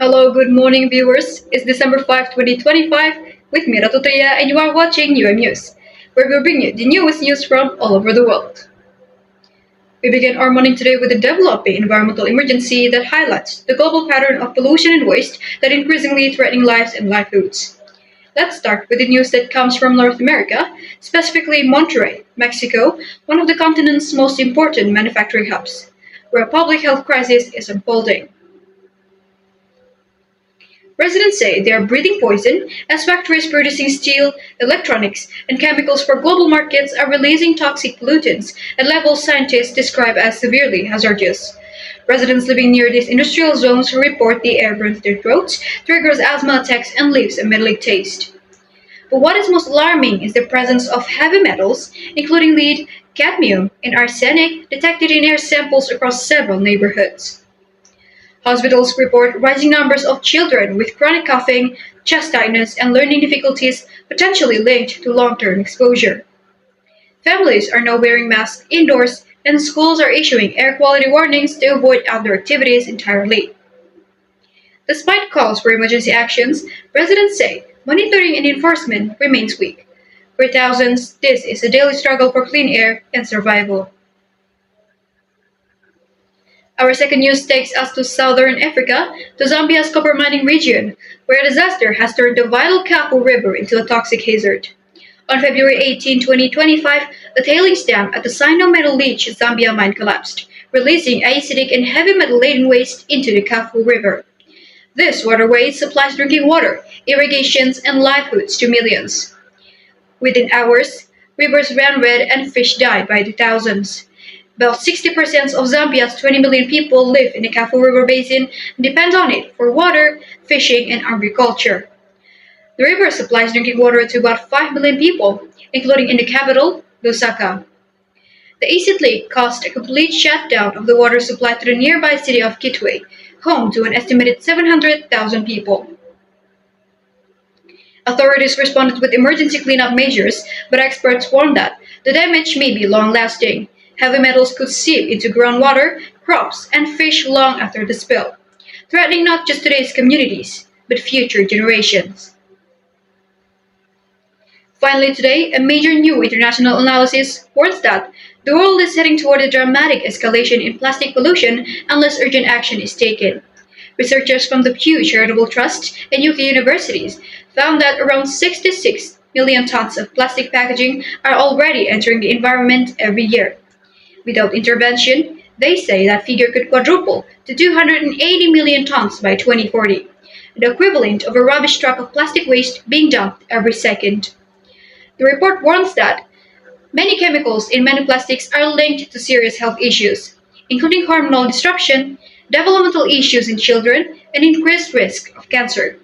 Hello, good morning, viewers. It's December 5, 2025, with me, Ratu Tria, and you are watching News, where we bring you the newest news from all over the world. We begin our morning today with a developing environmental emergency that highlights the global pattern of pollution and waste that increasingly threatening lives and livelihoods. Let's start with the news that comes from North America, specifically Monterrey, Mexico, one of the continent's most important manufacturing hubs, where a public health crisis is unfolding. Residents say they are breathing poison as factories producing steel, electronics, and chemicals for global markets are releasing toxic pollutants at levels scientists describe as severely hazardous. Residents living near these industrial zones report the air burns their throats, triggers asthma attacks, and leaves a metallic taste. But what is most alarming is the presence of heavy metals, including lead, cadmium, and arsenic, detected in air samples across several neighborhoods. Hospitals report rising numbers of children with chronic coughing, chest tightness, and learning difficulties potentially linked to long-term exposure. Families are now wearing masks indoors, and schools are issuing air quality warnings to avoid outdoor activities entirely. Despite calls for emergency actions, residents say monitoring and enforcement remains weak. For thousands, this is a daily struggle for clean air and survival. Our second news takes us to southern Africa, to Zambia's copper mining region, where a disaster has turned the vital Kapu River into a toxic hazard. On February 18, 2025, a tailings dam at the Sino Metal Leach Zambia mine collapsed, releasing acidic and heavy metal-laden waste into the Kapu River. This waterway supplies drinking water, irrigations, and livelihoods to millions. Within hours, rivers ran red and fish died by the thousands. About 60% of Zambia's 20 million people live in the Kafu River Basin and depend on it for water, fishing, and agriculture. The river supplies drinking water to about 5 million people, including in the capital, Lusaka. The acid leak caused a complete shutdown of the water supply to the nearby city of Kitwe, home to an estimated 700,000 people. Authorities responded with emergency cleanup measures, but experts warn that the damage may be long-lasting. Heavy metals could seep into groundwater, crops, and fish long after the spill, threatening not just today's communities, but future generations. Finally today, a major new international analysis warns that the world is heading toward a dramatic escalation in plastic pollution unless urgent action is taken. Researchers from the Pew Charitable Trust and UK universities found that around 66 million tons of plastic packaging are already entering the environment every year. Without intervention, they say that figure could quadruple to 280 million tons by 2040, the equivalent of a rubbish truck of plastic waste being dumped every second. The report warns that many chemicals in many plastics are linked to serious health issues, including hormonal disruption, developmental issues in children, and increased risk of cancer.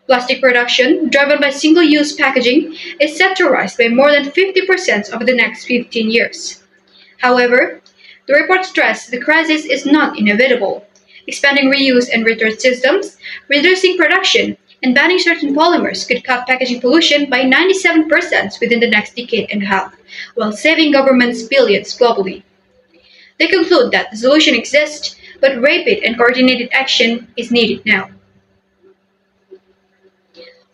Plastic production, driven by single-use packaging, is set to rise by more than 50% over the next 15 years. However, the report stressed the crisis is not inevitable. Expanding reuse and return systems, reducing production, and banning certain polymers could cut packaging pollution by 97% within the next decade and a half, while saving governments billions globally. They conclude that the solution exists, but rapid and coordinated action is needed now.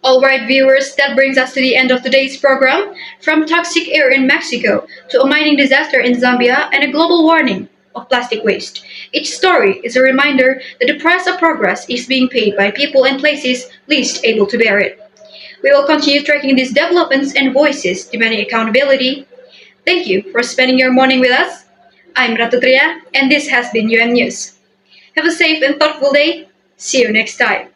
Alright viewers, that brings us to the end of today's program. From toxic air in Mexico to a mining disaster in Zambia and a global warning of plastic waste, each story is a reminder that the price of progress is being paid by people and places least able to bear it. We will continue tracking these developments and voices demanding accountability. Thank you for spending your morning with us. I'm Ratu Tria, and this has been News. Have a safe and thoughtful day. See you next time.